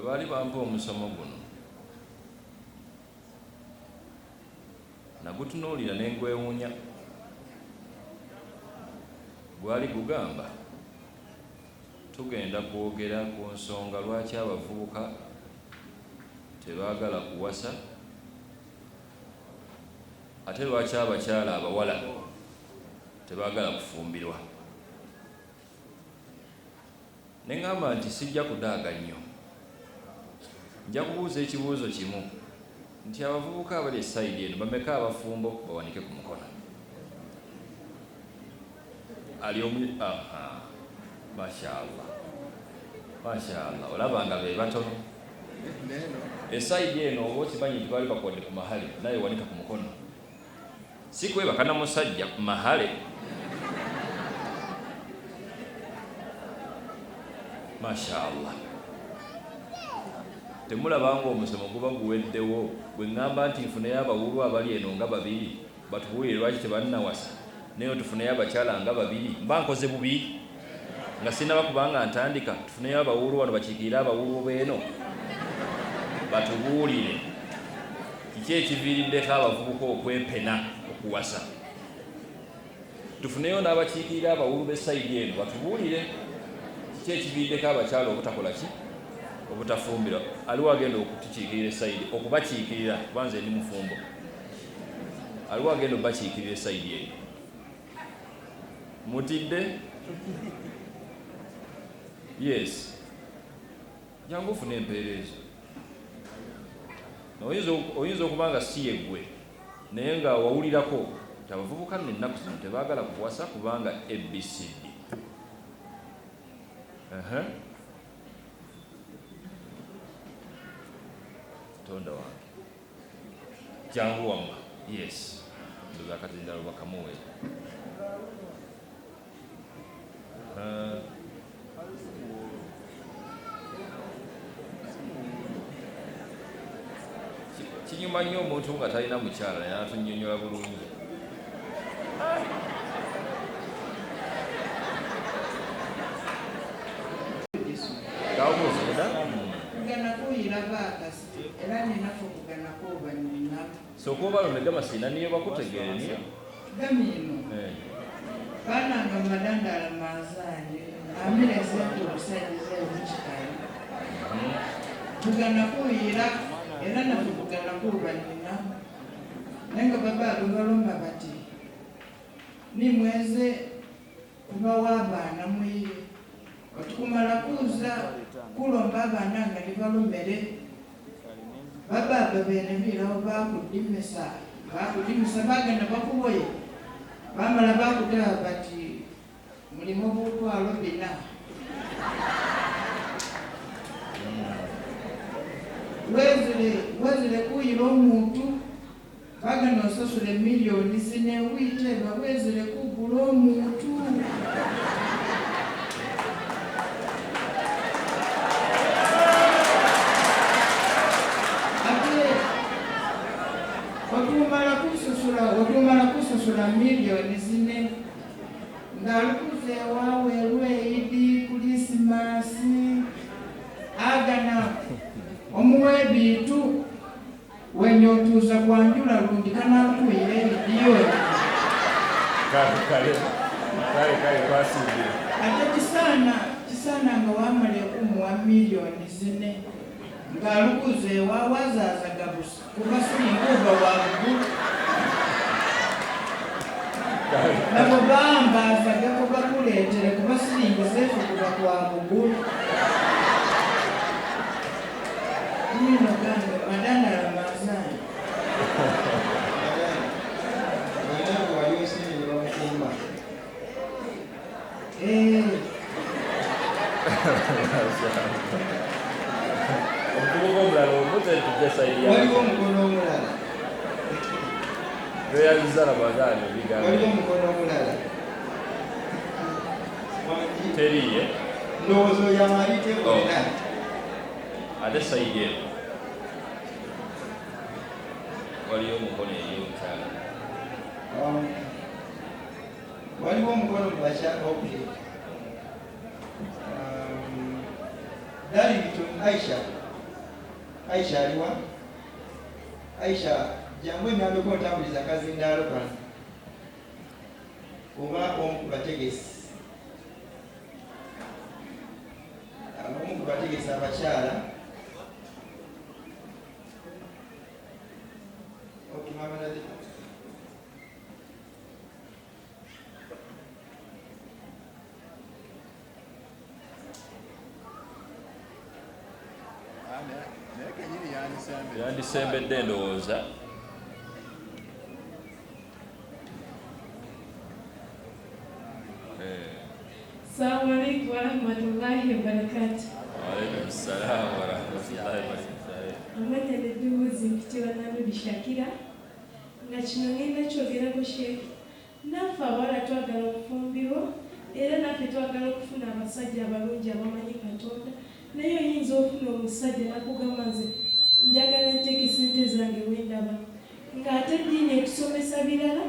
baali bampa omusomo guno nagutunuulira ne ngwewuunya. Gwali gugamba tugenda kwogera ku nsonga lwaki abavubuka tebaagala kuwasa ate lwaki abakyala abawala tebaagala kufumbirwa. Ne ngamba nti sijja kudaaga nnyo, nja kubuuza ekibuuzo kimu nti abavubuka abali esayidi eno bameka abafumbo bawanike ku mukono? Ali omu mashaallah mashaallah, olabanga be batono esayidi eno oba okimanyi nti baali bakodde ku mahale naye wanika ku mukono, si kwebaka na musajja ku mahale. Mashaallah, temulabanga omusomo guba guweddewo. Bwe ŋŋamba nti nfuneyo abawulu abali eno nga babiri batubuulire lwaki tebannawasa, naye tufuneyo abakyala nga babiri, mba nkoze bubi nga sinaba kubanga ntandika tufuneyo abawulu wano bakiikirire abawulu beeno batubuulire kiki ekiviiriddeko abavubuka okwepena okuwasa. Tufuneyo n'abakiikirire abawulu b'esayidi eno batubuulire kiki ekiviiriddeko abakyala obutakola ki, obutafumbirwa. Aliwo agenda okutukiikirira esayidi, okubakiikirira kubanze ndi mufumbo, aliwo agenda okubakiikirira esayidi eyo. Mutidde? Yes, jangu ofuna empeerezo. Oyinza okuba nga si yeggwe naye nga wawulirako nti abavubuka nno ennaku zino tebaagala kuwasa kubanga ABCD. Tonda wange jangu wamma. Yes, ndoza kati ndala bakamuwe. Kinyuma nnyo omuntu nga talina mukyala naye atunnyonnyola bulungi. Sokuba balomegama sina niyo bakutegeere niyo gamino bananga madandala mazanje amira sente okusajja omukyala tugana kuyira era naffe tugana kubanina naye nga baba balomba bati nimweze kubawa abaana mwire batukumala kuza kulomba abaana nga nibalomere bababa bene birawo bakudimisa bagenda bakuboye bamala bakutaba bati mulimu obutwalo bina wezire kuyira omuntu bagenda osasula emiliyoni zinewiteba wezire kugula omuntu watumala kusasula miliyoni zine ngalukuze wawe lweidi kulisimasi agana omuwe bintu wenyotuza kwanjula lundi kanakuyire ebidiyo kale kwasimbire ate kisana nga wamale kumuwa miliyoni zine ngalukuze wawazaza gabusa kuba singuva wabugu nabo bambazaga kuba kuleetere kuba siringi zefu kuba kwa bugulu mino gange madandala mazani omuvubuka omulala omuze tujasaidia waliwo omukono omulala beyalizala bagano bigambo waliwo omukono omulala teriye ndowooza yamalite bwena ate sayidi eno waliyo omukono eri omukyala waliwo omukono mu bakyala Darlington Aisha Aisha aliwa Aisha jambo nyambe ko tambuliza kazi ndalo kana oba omukubategesi omukubategesi abakyala okimamalaze yandisembedde ndowooza. Assalamu alaikum warahmatullahi wabarakatuh. Waalaikum salaam warahmatullahi wabarakatuh. Amanya nedduuzi mpitibwa Namudi Shakira nga kino ngenda kyogerako Sheikh. Naffe abawala twagala okufumbirwa era naffe twagala okufuna abasajja abalungi abamanyi Katonda, naye oyinza ofuna omusajja nakugamba nze njagala nteeke ssente zange wendaba ng'ate ddiini etusomesa birala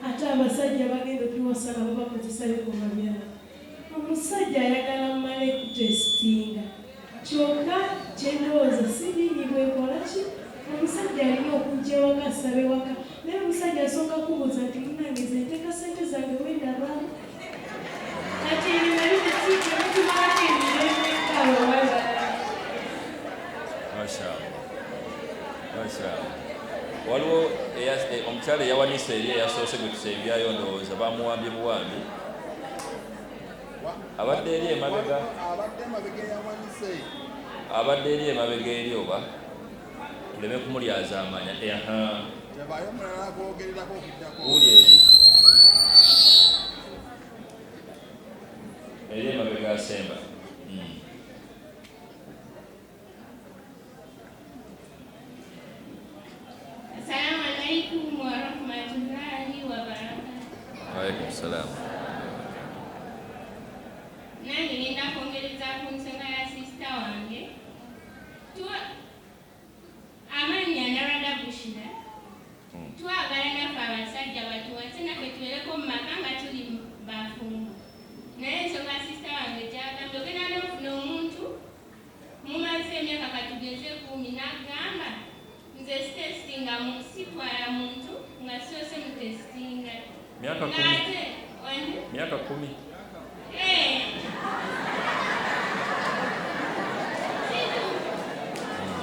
ate abasajja bagenda otuwasa nabo bakozesa bikoma byala. Omusajja ayagala mmale kutesitinga kyokka kyendowooza si ddiini bwekola ki, omusajja alina okujja ewaka asaba ewaka, naye omusajja asooka kubuuza nti munange ze nteeka ssente zange wendaba kati ebinali tekimutumalako emirembe abawala. Waliwo omukyala eyawanisa eri eyasoose gwe tusembyayo ndowooza bamuwambye buwambi abadde eri emabega eri oba tuleme kumulyaza amanya uli eri emabega asemba. Assalamu alaikum warahmatullahi wabarakatuh. Waalaikum salaam. Nange ngenda kwongereza ku nsonga ya sisita wange. Amannya Narada Bushira. Twagala naffe abasajja batuwase naffe tubeereko mu maka nga tuli bafumbo. Naye ensonga sisita wange gyagambye ogenda n'ofuna omuntu mumaze emyaka katugeze 10 n'agamba nze sitesitinga sitwala muntu nga siose mutesitinga myaka 10.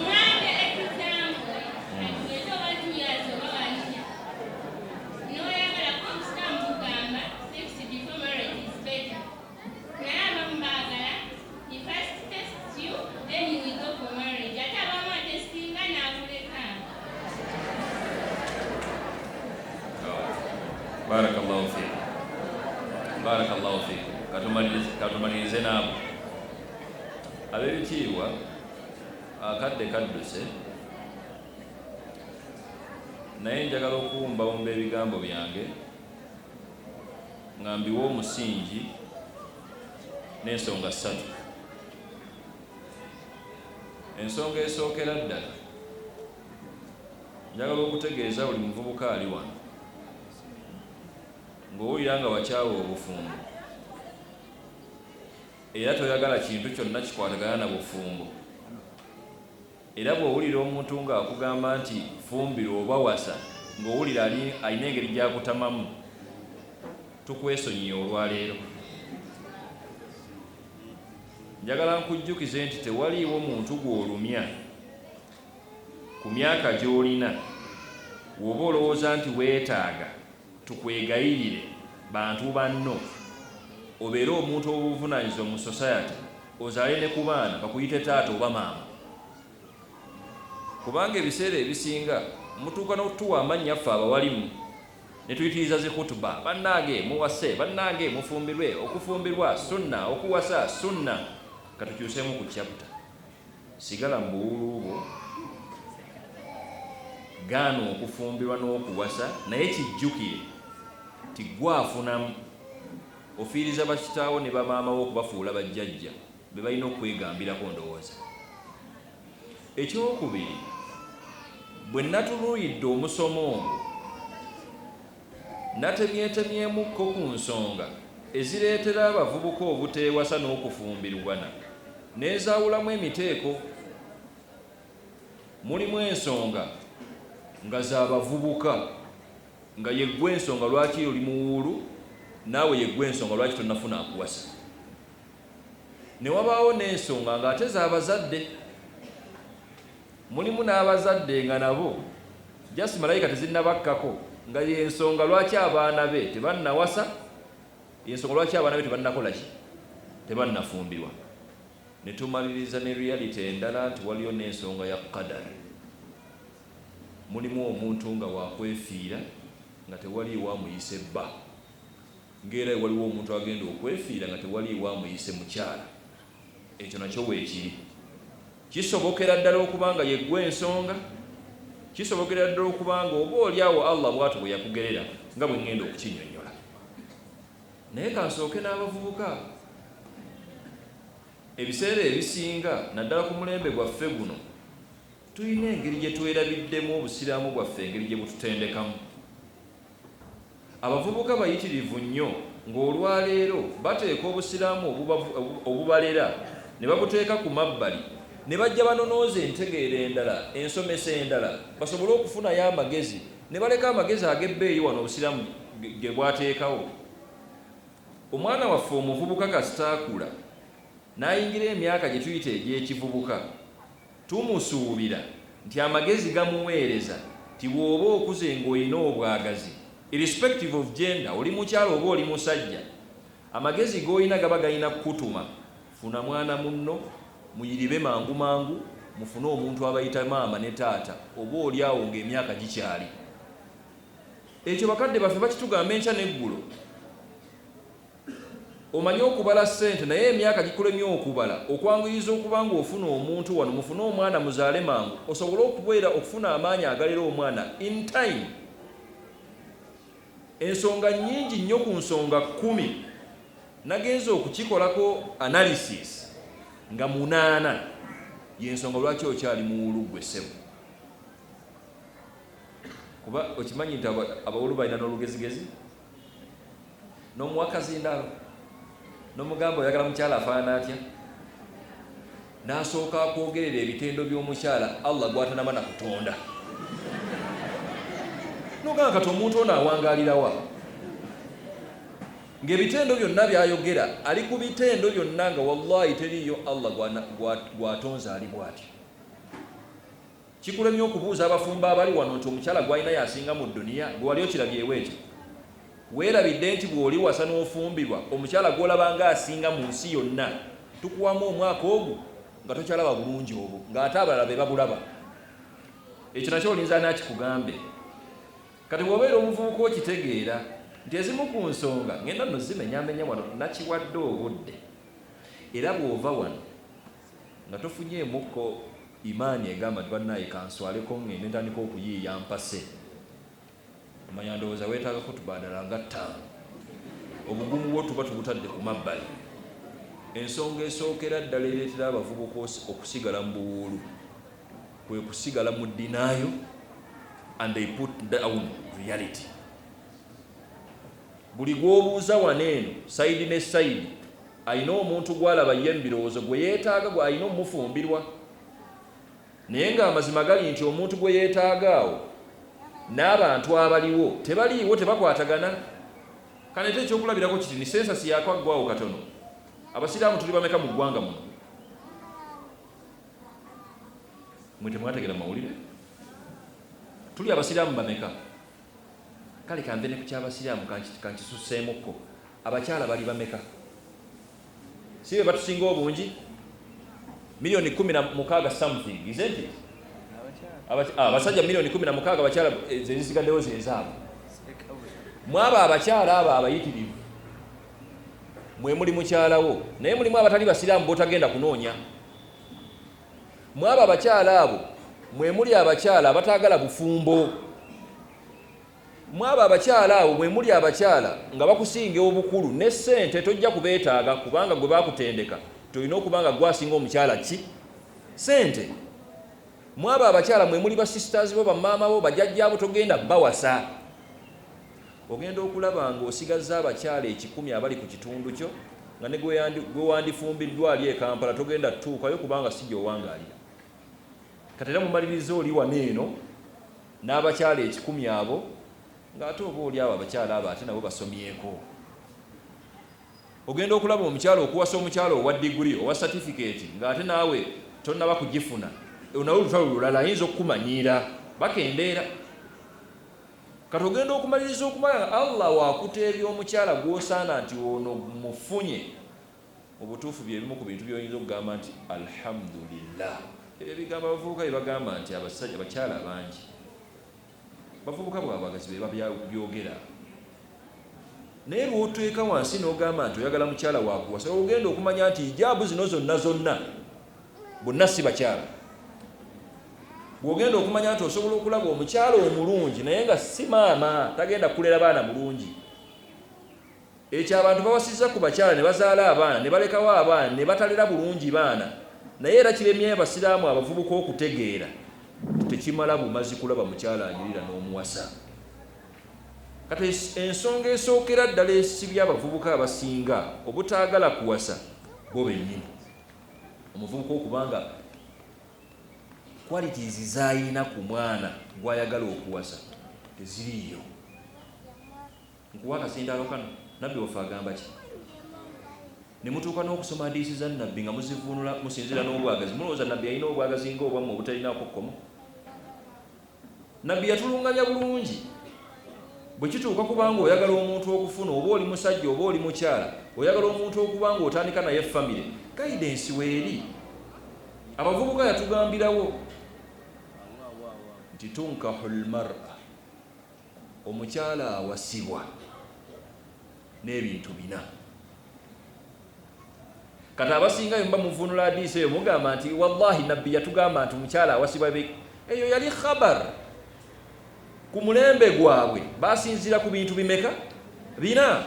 Mwambe example atugeze oba 2 years oba 1 year n'oyagala konsita mugamba sex before marriage is better, naye abamu baagala he first test you then you will go for marriage, ate abamu atesitinga n'akuleka. Barakallahu fiik. Katumalirize naabo ab'ebitiibwa akadde kadduse, naye njagala okuwumbawumba ebigambo byange nga mbiwa omusingi n'ensonga 3. Ensonga esookera ddala njagala okutegeeza buli muvubuka ali wano ng'owulira nga wakyawa obufumbo era toyagala kintu kyonna kikwatagana na bufumbo, era bw'owulira omuntu ng'akugamba nti fumbirwa oba wasa ng'owulira alina engeri gy'akutamamu, tukwesonyiye olwaleero. Njagala nkujjukize nti tewaliiwo muntu gw'olumya ku myaka gy'olina woba olowooza nti weetaaga tukwegayirire bantu banno obeere omuntu obuvunaanyizibwa mu society ozaale ne ku baana bakuyite taata oba maama, kubanga ebiseera ebisinga mutuuka n'otuwa amannya ffe abawalimu ne tuyitiriza zikutuba bannange muwase, bannange mufumbirwe, okufumbirwa sunna, okuwasa sunna. Katukyuseemu ku chapter, sigala mu buwuulu bwo, gaana okufumbirwa n'okuwasa, naye kijjukire ti gwafunamu ofiiriza bakitaawo ne bamaamawo okubafuula bajjajja be balina okwegambirako ndowooza. Ekyokubiri, bwe natunuulidde omusomo ogwo natemyetemyemukko ku nsonga ezireetera abavubuka obuteewasa n'okufumbirwana, neezaawulamu emiteeko. mulimu ensonga nga z'abavubuka nga yeggwe ensonga lwaki oli muwuulu naawe yeggwe ensonga lwaki tonnafuna akuwasa. Ne wabaawo n'ensonga ng'ate z'abazadde, mulimu n'abazadde nga nabo jasi malayika tezinnabakkako nga yensonga lwaki abaana be tebannawasa, yensonga lwaki abaana be tebannakolaki, tebannafumbirwa. Ne tumaliriza ne reality endala nti waliyo n'ensonga ya qadari. Mulimu omuntu nga wakwefiira nga tewali wamuyise bba, ng'era waliwo omuntu agenda okwefiira nga tewali wamuyise mukyala. Ekyo nakyo weekiri. Kisobokera ddala okuba nga yeggwe ensonga, kisobokera ddala okuba nga oba oliawo Allah bw'atyo bwe yakugerera nga bwe ngenda okukinnyonnyola. Naye kansooke n'abavubuka, ebiseera ebisinga naddala ku mulembe gwaffe guno tulina engeri gye twerabiddemu obusiraamu bwaffe, engeri gye bututendekamu. Abavubuka bayitirivu nnyo ng'olwaleero bateeka obusiraamu obubalera ne babuteeka ku mabbali, ne bajja banonooza entegeera endala, ensomesa endala, basobole okufunayo amagezi, ne baleka amagezi ag'ebbeeyi wano obusiraamu ge bwateekawo. Omwana waffe omuvubuka kasitaakula n'ayingira emyaka gye tuyita egy'ekivubuka, tumusuubira nti amagezi gamuweereza nti bw'oba okuze ng'olina obwagazi, irrespective of gender, oli mukyala oba oli musajja, amagezi g'olina gaba galina kukutuma, funa mwana munno, muyiribe mangu mangu, mufune omuntu abayita maama ne taata, oba oli awo ng'emyaka gikyali. Ekyo bakadde baffe bakitugamba enkya n'eggulo. Omanyi okubala ssente naye emyaka gikulemye okubala, okwanguyiriza okuba ng'ofuna omuntu wano, mufune omwana muzaale mangu, osobole okubeera okufuna amaanyi agalera omwana in time. Ensonga nnyingi nnyo ku nsonga 10 nagenza okukikolako analysis nga 8 y'ensonga lwaki okyali muwulu ggwe ssebo. Kuba okimanyi nti abawulu balina n'olugezigezi, n'omuwakazi ndalo n'omugamba oyagala mukyala afaana atya, n'asooka akwogerera ebitendo by'omukyala Allah gwatanaba nakutonda. Nogamba kati omuntu ono awangaalirawa ng'ebitendo byonna by'ayogera ali ku bitendo byonna nga wallahi teriyo Allah gwatonze ali bw'atyo. Kikulemye okubuuza abafumba abali wano nti omukyala gwalina yasinga mu dduniya gwe wali okirabyewo ekyo? Weerabidde nti bw'oli wasa n'ofumbirwa omukyala gw'olaba ng'asinga mu nsi yonna tukuwamu omwaka ogwo nga tokyalaba bulungi obwo ng'ate abalala be babulaba. Ekyo nakyo olinza n'akikugambe. Kati bw'obeera omuvubuka okitegeera nti ezimu ku nsonga ngenda nno zimenyamenya wano nakiwadde obudde, era bw'ova wano nga tofunyeemukko imaani egamba nti bannaye kanswaleko ngende ntandika okuyiiya mpase, omanya ndowooza weetaagako tubaadala nga 5, obugumu bwo tuba tubutadde ku mabbali. Ensonga esookera ddala ereetera abavubuka okusigala mu buwuulu kwe kusigala mu denial and they put down reality. Buli gw'obuuza wano eno sayidi ne sayidi alina omuntu gw'alaba ye mbirowoozo gwe yeetaaga gwe alina omufumbirwa, naye ng'amazima gali nti omuntu gwe yeetaaga awo n'abantu abaliwo tebaliiwo, tebakwatagana. Kanete ekyokulabirako kiti ni sensasi yakwaggwawo katono. Abasiraamu tuli bameka mu ggwanga muno? Mwe temwategera mawulire? Tuli abasiraamu bameka? Kale kambe ne ku ky'abasiraamu kankisuseemukko, abakyala bali bameka? Si be batusinga obungi? Milioni 16 something, isn't it? Abasajja milioni 16, abakyala zezisigaddewo zezaabo. Mwaba abakyala abo abayitirivu mwe muli mukyalawo, naye mulimu abatali basiraamu botagenda kunoonya. Mwaba abakyala abo mwe muli abakyala abataagala bufumbo. Mwaba abakyala abo mwe muli abakyala nga bakusinga obukulu ne ssente tojja kubeetaaga kubanga gwe baakutendeka tolina okuba nga gwasinga omukyala ki? Ssente. Mwaba abakyala mwe muli basisters bo, bamaama bo, bajjajjaabo togenda bawasa. Ogenda okulaba ng'osigazza abakyala 10 abali ku kitundu kyo nga ne gwe wandifumbiddwa ali e Kampala togenda tuukayo kubanga si gy'owangaalira. kati era mumaliriza oli wano eno n'abakyala 100 abo ng'ate oba oli abo abakyala abo ate nabo basomyeko. Ogenda okulaba omukyala okuwasa omukyala owa diguri owa certificate ng'ate naawe tonnaba kugifuna, nawe olutalo lulala ayinza okukumanyiira bakendeera. Kati ogenda okumaliriza okumala Allah waakuteebya omukyala gw'osaana nti ono mufunye, obutuufu bye bimu ku bintu by'oyinza okugamba nti alhamdulillah. Ebyo bigamba abavubuka bye bagamba nti abasajja bakyala bangi, bavubuka bwabagazi be babyogera. Naye lw'oteeka wansi n'ogamba nti oyagala mukyala waakuwasa, ogenda okumanya nti ijaabu zino zonna bonna si bakyala. Bw'ogenda okumanya nti osobola okulaba omukyala omulungi naye nga si maama, tagenda kulera baana bulungi. Ekyo abantu bawasizza ku bakyala ne bazaala abaana ne balekawo abaana ne batalera bulungi baana, naye era kiremye abasiraamu abavubuka okutegeera tekimala bumazi kulaba mukyala anyirira n'omuwasa. Kati ensonga esookera ddala esibya abavubuka abasinga obutaagala kuwasa bo bennyini. Omuvubuka okubanga qualities z'ayina ku mwana gw'ayagala okuwasa teziriiyo. Nkuwa akasindaalo kano, nabbi waffe agamba ki? Ne mutuuka n'okusoma hadiisi za nabbi nga muzivuunula musinzira n'obwagazi, mulowooza nabbi yalina obwagazi ng'obwammwe obutalinaako kkomo? Nabbi yatulunganya bulungi. Bwe kituuka kubanga oyagala omuntu okufuna, oba oli musajja oba oli mukyala, oyagala omuntu okubanga otandika naye famire, guidance weeri. Abavubuka yatugambirawo nti tunkahul mar'a, omukyala awasibwa n'ebintu 4. Kati abasingayo mba muvuunula hadiisi eyo mugamba nti wallahi nabbi yatugamba nti omukyala awasibwa eyo yali khabar. Ku mulembe gwabwe basinzira ku bintu bimeka? 4.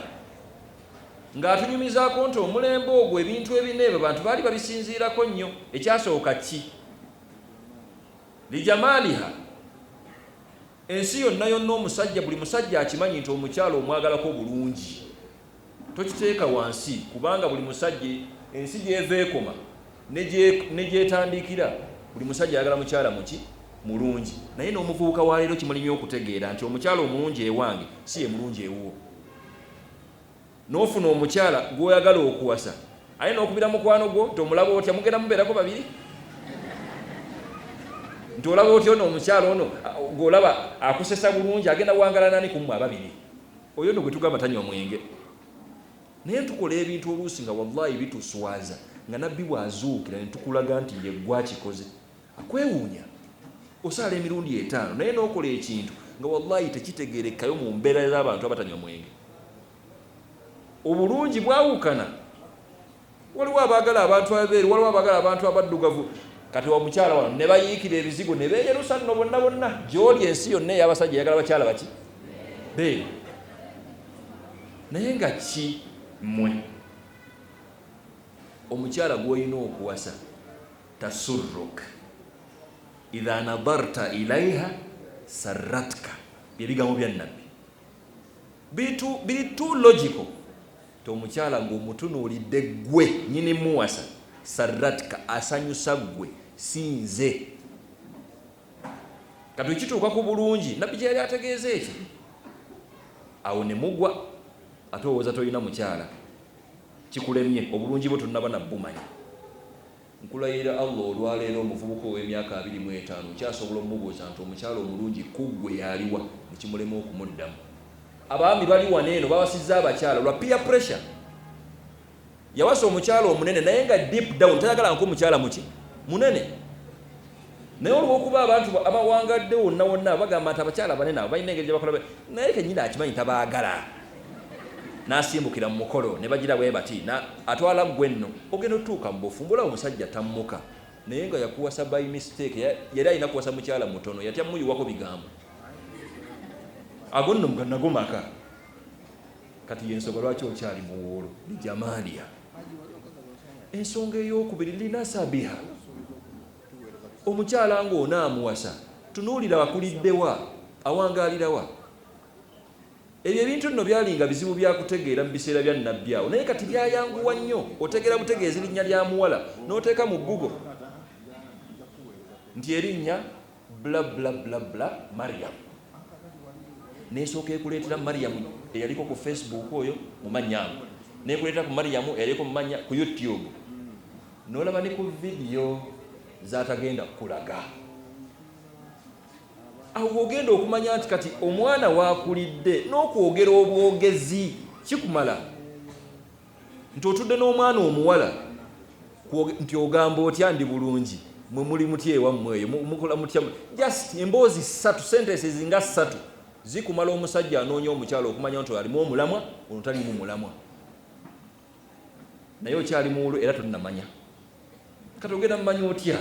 Ng'atunyumizaako nti omulembe ogwo ebintu ebinebe bantu baali babisinziirako nnyo. Ekyasooka ki? Lijamaliha, ensi yonna omusajja, buli musajja akimanyi nti omukyala omwagalako bulungi. Tokiteeka wansi kubanga buli musajja ensi gy'eva ekoma ne gyetandikira, buli musajja ayagala mukyala muki? Mulungi. Naye n'omuvubuka wa leero kimulimye okutegeera nti omukyala omulungi ewange si ye mulungi ewuwo. N'ofuna omukyala gw'oyagala okuwasa, aye n'okubira mukwano gwo tomulaba otya, mugenda mubeerako babiri? Nti olaba otya ono omukyala ono gw'olaba akusesa bulungi agenda wangala nani ku mmwe ababiri? Oyo nno gwe tugamba tanywa mwenge. Naye tukola ebintu oluusi nga wallahi bituswaza, nga nabbi bw'azuukira ne tukulaga nti ye gwakikoze akwewuunya. Osaala emirundi 5 naye n'okola ekintu nga wallahi tekitegeerekayo mu mbeera z'abantu abatanywa mwenge. Obulungi bwawukana. Waliwo abaagala abantu abeeru, waliwo abaagala abantu abaddugavu. Kati omukyala wano ne bayiikira ebizigo ne beeyerusa nno bonna gy'oli ensi yonna ey'abasajja eyagala bakyala baki? Beeru. Naye nga ki mmwe omukyala gw'olina okuwasa tasurruk idha nadarta ilaiha sarratka, byebigambo bya nabbi. Biri too logical. Omukyala ng'omutunuulidde ggwe nyini muwasa, sarratka, asanyusa ggwe si nze. Kati kituuka ku bulungi nabbi gye yali ategeeza ekyo, awo ne mugwa ate owooza tolina mukyala, kikulemye obulungi bwe tonnaba nabbumanya. Nkulayira Allah olwaleero omuvubuka ow'emyaka 25 kyasobola omubuuza nti omukyala omulungi kuggwe yaliwa, nekimulema okumuddamu. Abaami bali waneeno bawasizza abakyala lwa peer pressure. Yawasa omukyala omunene naye nga deep down tayagala nko omukyala muki? Munene. Naye olw'okuba abantu abawangadde wonna bagamba nti abakyala banene abo balina engeri gye bakola, naye kennyini akimanyi tabaagala. N'asimbukira mu mukolo ne bagira bwe bati atwala ggwe nno, ogenda otuuka mu bufumbula omusajja tammuka, naye nga yakuwasa by mistake. Yali alina kuwasa mukyala mutono, yatya muyiwako bigambo ago nno nago maka. Kati yensonga lwaki okyali muwolo lijamaliya. Ensonga ey'okubiri linasabiha, omukyala ng'onaamuwasa tunuulira wakuliddewa, awangaalirawa. Ebyo ebintu nno byalinga bizibu byakutegeera mu biseera bya nabbi awo, naye kati byayanguwa nnyo. Otegeera butegeezi linnya lya muwala n'oteeka mu Google nti erinnya bla bla bla bla Mariam nesooka ekuleetera Mariam eyaliko ku Facebook oyo mu mannyango nekuleetera ku Mariam eyaliko mu mannya ku YouTube n'olaba ne ku video zatagenda kukulaga. Awo ogenda okumanya nti kati omwana waakulidde n'okwogera obwogezi kikumala nti otudde n'omwana omuwala nti ogamba otya ndi bulungi mwe muli mutya ewammwe eyo mukola mutya just emboozi 3 sentences nga 3 zikumala omusajja anoonya omukyalo okumanya nti alimu omulamwa ono talimu mulamwa naye okyali muwulo era tonnamanya kati ogenda mumanya otya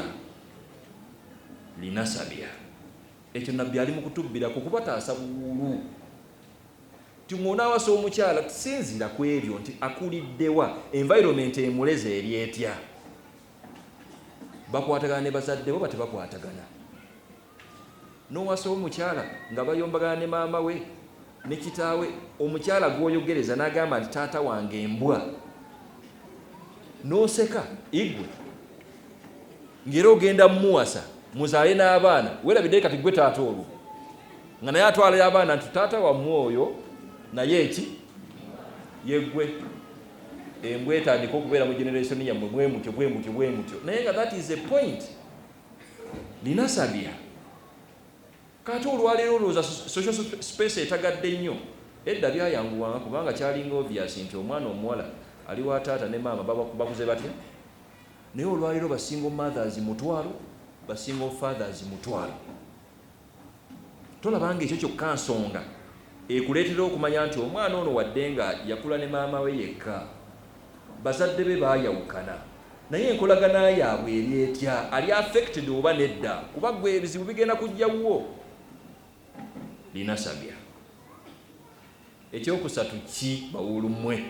linasabya ekyo nabbi ali mu kutubbirako kubataasa buwulu ti ng'onaawasa omukyala tusinzira ku ebyo nti akuliddewa environment emuleze eri etya bakwatagana ne bazadde bo batebakwatagana n'owasa omukyala nga bayombagana ne maama we ne kitaawe omukyala gw'oyogereza n'agamba nti taata wange embwa n'oseka igwe ng'era ogenda mumuwasa muzaale n'abaana weerabidde kati gwe taata olwo nga naye atwalayo abaana nti taata wammwe oyo naye eki yeggwe embwa etandika okubeera mu generation yammwe bwe mutyo naye nga that is a point linasabya kati olwaleero olowooza social space etagadde nnyo edda byayanguwanga kubanga kyalinga obvious nti omwana omuwala ali wa taata ne maama bakuze batya naye olwaleero basinga mothers mutwalo basinga fathers mutwalo tolabanga ekyo kyokka nsonga ekuleetera okumanya nti omwana ono wadde nga yakula ne maama we yekka bazadde be baayawukana naye enkolagana yaabwe eri etya ali affected oba nedda kuba gwe ebizibu bigenda kujjawwo linasabya ekyokusatu ki bawulumwe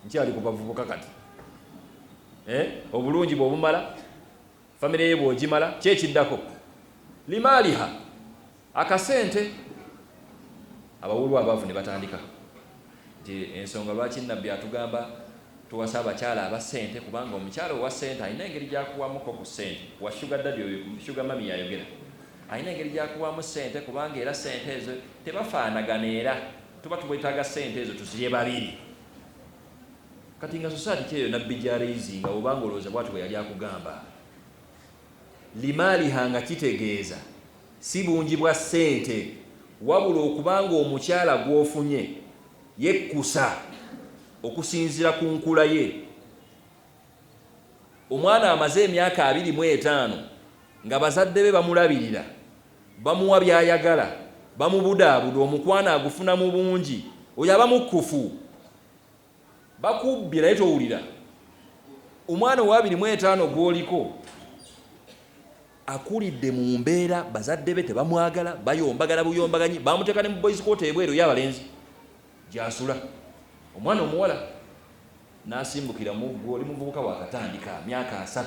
nkyali ku bavubuka kati obulungi bw'obumala famire ye bw'ogimala kyekiddako limaaliha akasente abawulu abavu ne batandika nti ensonga lwaki nabbi atugamba tuwasa abakyala aba ssente kubanga omukyala owa ssente alina engeri gyakuwamuko ku ssente wa sugar daddy oyo sugar mami yayogera alina engeri gyakuwamu ssente kubanga era ssente ezo tebafaanagana era tuba tubwetaaga ssente ezo tuzirye babiri kati nga society kyeyo nabbi gy'areizinga obanga olowooza bwati bwe yali akugamba limaaliha nga kitegeeza si bungi bwa ssente wabula okubanga omukyala gw'ofunye yekkusa okusinziira ku nkula ye omwana amaze emyaka 25 nga bazadde be bamulabirira bamuwa byayagala bamubudaabuda omukwana agufuna mu bungi oyo aba mukkufu bakubbye naye towulira omwana owa 25 gw'oliko akulidde mu mbeera bazadde be tebamwagala bayombagala buyombaganyi bamuteeka ne mu boys court ebweru y'abalenzi gyasula omwana omuwala n'asimbukira mu gwe oli muvubuka wakatandika myaka 3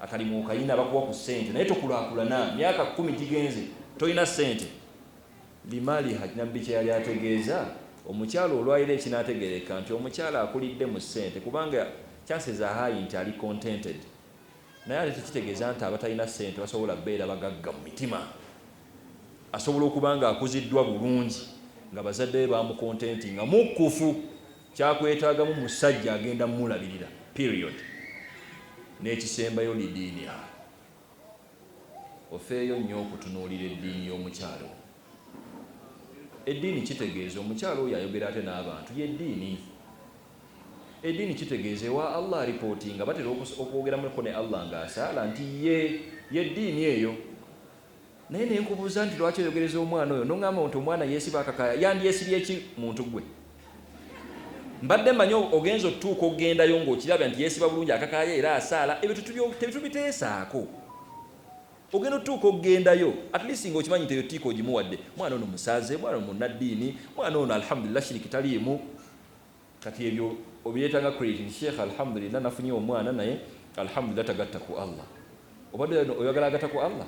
akalimu kayina bakuwa ku ssente naye tokulaakulana myaka 10 gigenze toyina ssente limali hajnabbi kye yali ategeeza omukyala olwayira ekinaategereka nti omukyala akulidde mu ssente kubanga chances are high nti ali contented naye ate tekitegeeza nti abatalina ssente basobola beera bagagga mu mitima asobola okuba nga akuziddwa bulungi nga bazadde be bamukontenti nga mukkufu kyakwetaagamu musajja agenda mumulabirira period n'ekisembayo lidiiniya ofeeyo nnyo okutunuulira eddiini y'omukyalo eddiini kitegeeza omukyalo oyo ayogera ate n'abantu y'eddiini eddiini kitegeeza ewa Allah alipooti nga batera okwogeramuko ne Allah ng'asaala nti y'eddiini eyo naye nenkubuuza nti lwaki oyogereza omwana oyo noŋŋamba nti omwana yeesiba akakaya yandyesibye eki muntu gwe mbadde mmanyi ogenza otutuuka okugendayo ng'okirabya nti yeesiba bulungi akakaya era asaala ebyo tebitubiteesaako ogenda otutuuka okugendayo at least ng'okimanyi nti eyo ttiika ogimuwadde mwana ono musaze mwana ono munnaddiini mwana ono alhamdulillah shiriki taliimu kati ebyo obyetanga credit nti sheekh alhamdulillah nafunye omwana naye alhamdulillah tagatta ku Allah obadde oyagala agatta ku Allah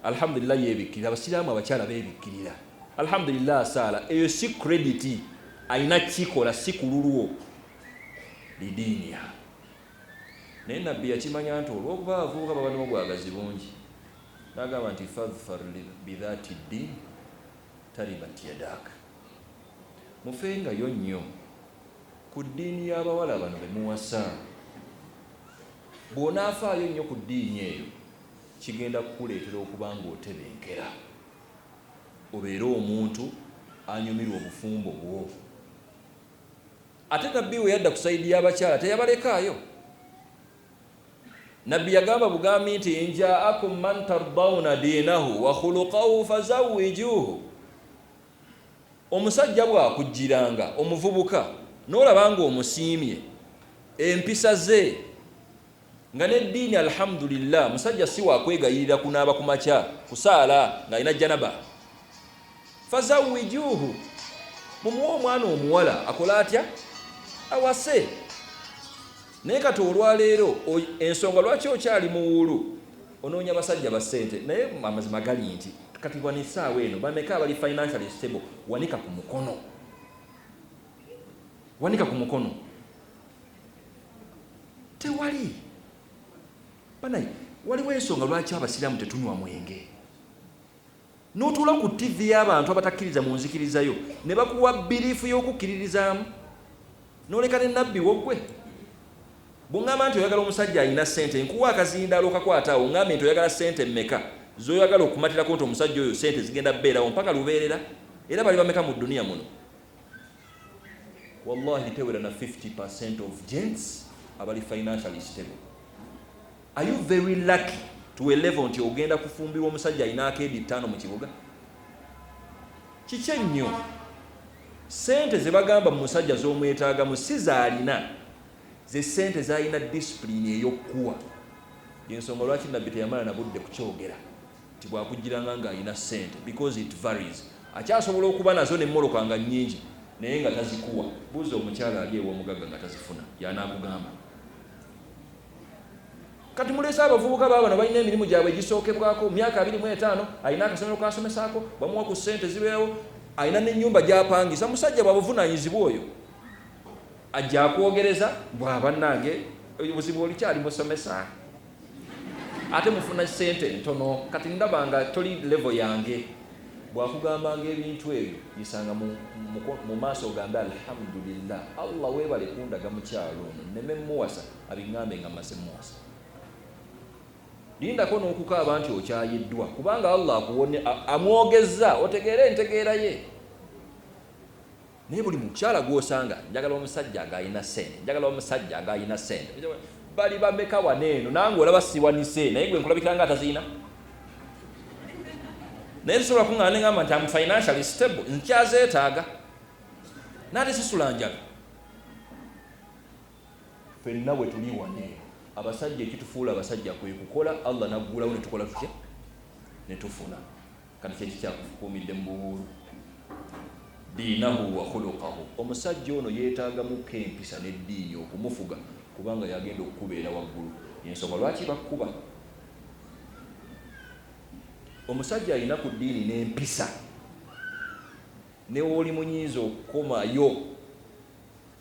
alhamdulillah yebikkirira abasiraamu abakyala beebikkirira alhamdulillah asaala eyo si credit ayina kikola si kululwo lidiiniya naye nabbi yakimanya nti olw'okuba abavubuka babalimu obwagazi bungi n'agamba nti fadhfar bidhati ddin taribat yadaka, mufengayo nnyo ku ddiini y'abawala bano bemuwasa. Bw'onaafaayo nnyo ku ddiini eyo kigenda kukuleetera okuba ng'otebenkera, obeere omuntu anyumirwa obufumbo bwo. Ate nabbi we yadda ku sayidi y'abakyala teyabalekaayo. Nabbi yagamba bugambi nti injaakum man tardawna diinahu wa khuluqahu fazawwijuhu. Omusajja bw'akujjiranga omuvubuka n'olaba ng'omusiimye empisa ze nga n'eddiini alhamdulillah, musajja si wakwegayirira kunaaba ku makya kusaala ng'alina janaba, fazawwijuhu, mumuwa omwana omuwala akola atya? Awase. Naye kati olwaleero ensonga lwaki okyali muwulu onoonya basajja ba ssente, naye amazima gali nti kati wano essaawa eno bameka abali financially stable? Wanika ku mukono, wanika ku mukono. Tewali banaye, waliwo ensonga lwaki abasiraamu tetunywa mwenge. N'otuula ku TV y'abantu abatakkiriza mu nzikirizayo ne bakuwa biriifu y'okukkiririzaamu, n'oleka ne nabbi woggwe. Bw'oŋŋamba nti oyagala omusajja alina ssente, nkuwa akazindaalo okakwata awo, ŋŋambe nti oyagala ssente mmeka z'oyagala okumatirako nti omusajja oyo ssente zigenda bbeerawo mpaka lubeerera. Era bali bameka mu dduniya muno? Wallahi tewera na 50% of gents abali financially stable. Are you very lucky to a level nti ogenda kufumbirwa omusajja alina akeedi 5 mu kibuga? Kiki ennyo ssente ze bagamba mu musajja z'omwetaagamu si zaalina, ze ssente zalina discipline ey'okkuwa. Yensonga lwaki nabbi teyamala na budde kukyogera nti bwakugiranga ng'alina ssente, because it varies. Akyasobola okuba nazo n'emmoloka nga nnyingi naye nga tazikuwa. Buuza omukyala ali ew'omugagga nga tazifuna, y'anaakugamba. Kati mulesa abavubuka baabano balina emirimu gyabwe egisookebwako, myaka 25 alina akasomero kasomesaako, bamuwa ku ssente zibeewo, alina n'ennyumba gy'apangisa. Musajja bwabuvunaanyizibwa oyo ajja akwogereza bw'aba nange obuzibu olikyali musomesa ate mufuna ssente ntono, kati ndaba nga toli level yange. Bw'akugambanga ebintu ebyo yisanga mu maaso ogambe alhamdulillah, Allah weebale kundaga mukyalo ono nneme muwasa abiŋŋambe nga mmaze muwasa. Lindako n'okukaaba nti okyayiddwa, kubanga Allah akuwonye amwogezza, otegeere entegeera ye. Naye buli mukyala gw'osanga njagala omusajja ng'alina ssente, njagala omusajja ng'alina ssente, bali bameka waneeno nange olaba siwanise, naye gwe nkulabikira nga ataziina. Naye zisobola kuŋŋaana ne ŋŋamba nti am financially stable, nkyazeetaaga n'ate sisula njala. Ffenna bwe tuli waneeno abasajja ekitufuula abasajja kwe kukola, Allah naggulawo ne tukola tutya ne tufuna. Kati kyeki kyakukuumidde mu buwuulu. Diinahu wa khuluqahu, omusajja ono yeetaagamuko empisa n'eddiini okumufuga, kubanga yagenda okukubeera waggulu. Ensonga lwaki bakkuba? Omusajja alina ku ddiini n'empisa, ne wooli munyiiza okukomayo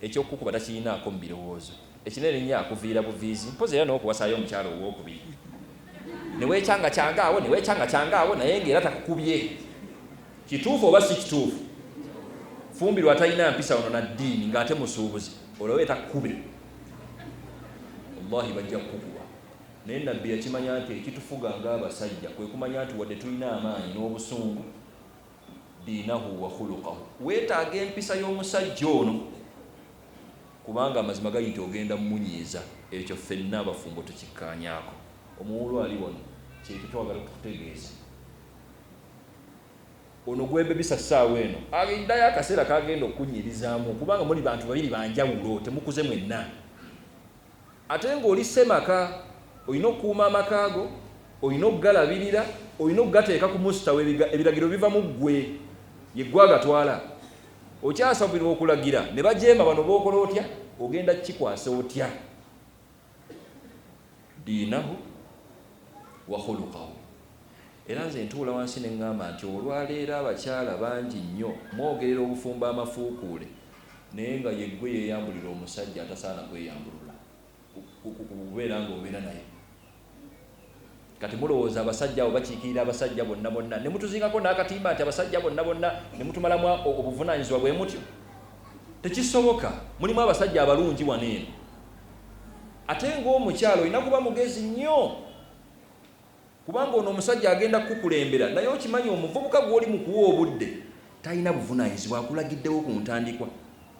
ekyokukuba takirinaako mu birowoozo. Ekinene nnyo akuviira buviizi, mpozi era n'okuwasaayo omukyalo ow'okubiri. Ne weekyanga-kyangaawo, ne weekyanga-kyangaawo, naye ng'era takukubye. Kituufu oba si kituufu? Fumbirwa atalina mpisa ono na ddiini ng'ate musuubuzi, olwo etakukube. Wallahi bajja kukukuba. Naye nabbi yakimanya nti ekitufuga ng'abasajja kwe kumanya nti wadde tulina amaanyi n'obusungu, diinahu wa khuluqahu, weetaaga empisa y'omusajja ono, kubanga amazima gali nti ogenda mumunyiiza. Ekyo ffenna abafumbo tukikkaanyaako. Omuwulu ali wano kyekyo twagala okutegeeza. Ono gwebebisa ssaawa eno agiddayo akaseera kagenda okunnyirizaamu, kubanga muli bantu babiri banjawulo, temukuze mwenna. Ate ng'oli ssemaka, olina okukuuma amaka go, olina okugalabirira, olina okugateeka ku musitawo, ebiragiro biva mu ggwe, ye ggwe agatwala. Okyasabirirwa okulagira ne bajeema bano b'okola otya, ogenda kikwasa otya? Diinahu wa khuluqahu. Era nze ntuula wansi ne ŋŋamba nti olwaleero abakyala bangi nnyo mwogerera obufumbo amafuukuule, naye nga ye ggwe yeeyambulira omusajja atasaana kweyambulula. kubeera ng'obeera naye. Kati mulowooza abasajja abo bakiikirira abasajja bonna bonna ne mutuzingako n'akatimba nti abasajja bonna bonna ne mutumalamu obuvunaanyizibwa bwe mutyo. Tekisoboka. Mulimu abasajja abalungi wano eno. Ate ng'omukyalo olina kuba mugezi nnyo. Kubanga ono omusajja agenda kukulembera naye okimanyi omuvubuka gw'oli mu kuwa obudde talina buvunaanyizibwa, akulagiddewo ku ntandikwa.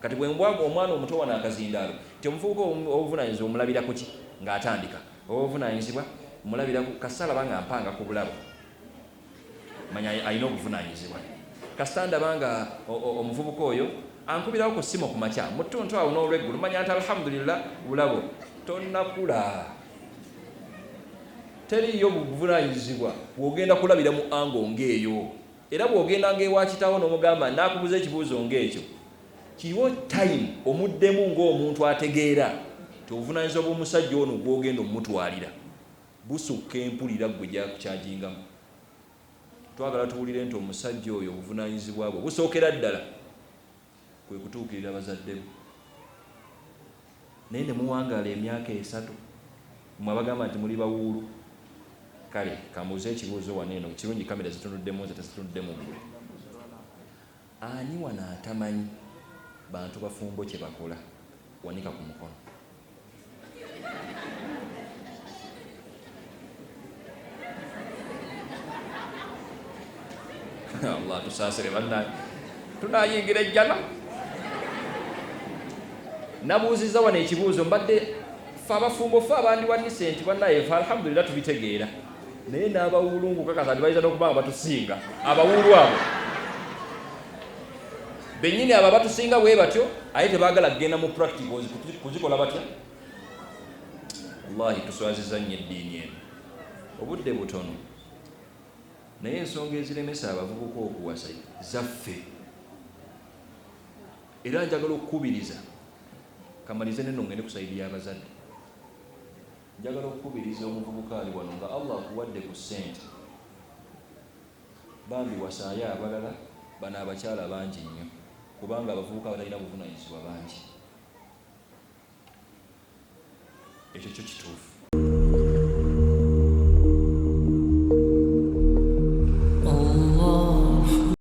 Kati bwe mbwaga omwana omuto wano akazindaalo nti omuvubuka obuvunaanyizibwa omulabira ku ki ng'atandika obuvunaanyizibwa omulabira ku kasala banga mpanga ku bulabo manya alina obuvunaanyizibwa. Kasita ndaba nga omuvubuka oyo ankubirawo ku ssimu ku makya mu ttuntu awo n'olweggulu manya nti alhamdulillah bulabo tonnakula. Teriyo buvunaanyizibwa bw'ogenda kulabira mu ango ng'eyo. Era bw'ogenda ng'ewa kitaawo n'omugamba n'akubuza ekibuuzo ng'ekyo kiriwo time omuddemu ng'omuntu ategeera nti obuvunaanyizibwa bw'omusajja ono gw'ogenda omutwalira busukka empulira gwe gyakukyagingamu. Twagala tuwulire nti omusajja oyo obuvunaanyizibwa bwe busookera ddala kwe kutuukirira bazadde be. Naye ne muwangaala emyaka 3 mmwe abagamba nti muli bawuulu. Kale kambuuze ekibuuzo wano eno kirungi kamera zitunuddemu nze tezitunuddemu ggwe. Ani wano atamanyi bantu bafumbo kye bakola? Wanika ku mukono. Allah tusaasire bannange tunayingira ejjana. Nabuuzizza wano ekibuuzo mbadde ffe abafumbo ffe abandiwanise nti bannaye ffe alhamdulillah tubitegeera naye n'abawuulu nkukakasa nti bayinza n'okuba nga batusinga. Abawuulu abo bennyini abo batusinga bwe batyo aye tebaagala kugenda mu practicals kuzikola batya. Wallahi tuswazizza nnyo eddiini eno. Obudde butono naye ensonga eziremesa abavubuka okuwasa zaffe. Era njagala okukubiriza kamalize neno ngende ku sayidi y'abazadde. Njagala okukubiriza omuvubuka ali wano nga Allah akuwadde ku ssente bambi wasaayo abalala bano abakyala bangi nnyo kubanga abavubuka batalina buvunaanyizibwa bangi. Ekyo kyo kituufu.